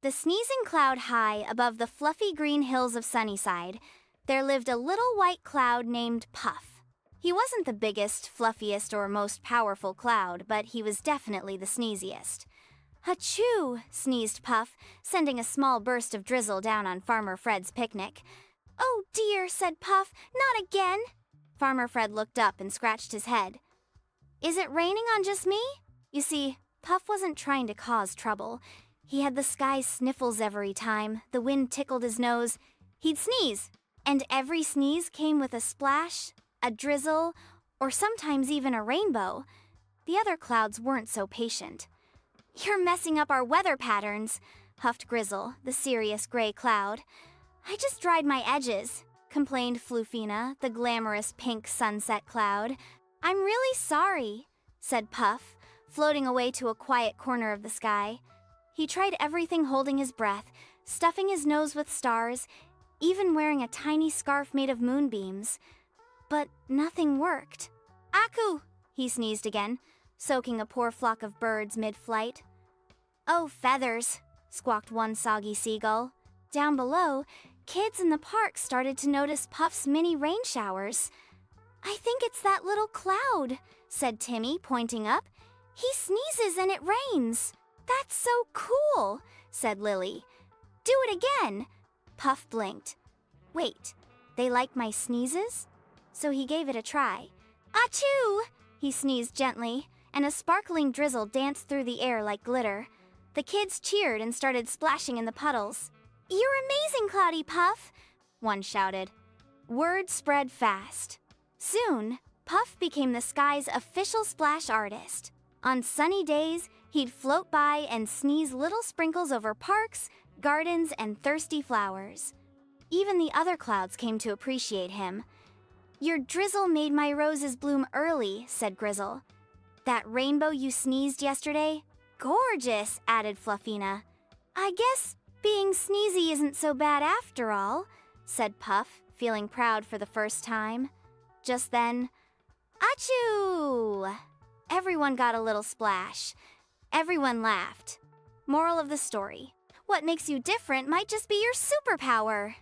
the sneezing cloud high above the fluffy green hills of Sunnyside, there lived a little white cloud named Puff. He wasn't the biggest, fluffiest, or most powerful cloud, but he was definitely the sneeziest. "Achoo!" sneezed Puff, sending a small burst of drizzle down on Farmer Fred's picnic. "Oh dear," said Puff, "not again." Farmer Fred looked up and scratched his head. "Is it raining on just me?" You see, Puff wasn't trying to cause trouble. He had the sky's sniffles every time, the wind tickled his nose. He'd sneeze, and every sneeze came with a splash, a drizzle, or sometimes even a rainbow. The other clouds weren't so patient. "You're messing up our weather patterns," huffed Grizzle, the serious gray cloud. "I just dried my edges," complained Floofina, the glamorous pink sunset cloud. "I'm really sorry," said Puff, floating away to a quiet corner of the sky. He tried everything holding his breath, stuffing his nose with stars, even wearing a tiny scarf made of moonbeams. But nothing worked. "Achoo!" he sneezed again, soaking a poor flock of birds mid-flight. "Oh, feathers," squawked one soggy seagull. Down below, kids in the park started to notice Puff's mini rain showers. "I think it's that little cloud," said Timmy, pointing up. "He sneezes and it rains." "That's so cool," said Lily. "Do it again." Puff blinked. "Wait, they like my sneezes?" So he gave it a try. "Achoo!" he sneezed gently, and a sparkling drizzle danced through the air like glitter. The kids cheered and started splashing in the puddles. "You're amazing, Cloudy Puff!" one shouted. Word spread fast. Soon, Puff became the sky's official splash artist. On sunny days, he'd float by and sneeze little sprinkles over parks, gardens, and thirsty flowers. Even the other clouds came to appreciate him. "Your drizzle made my roses bloom early," said Grizzle. "That rainbow you sneezed yesterday? Gorgeous," added Fluffina. "I guess being sneezy isn't so bad after all," said Puff, feeling proud for the first time. Just then, "Achoo!" Everyone got a little splash. Everyone laughed. Moral of the story: what makes you different might just be your superpower.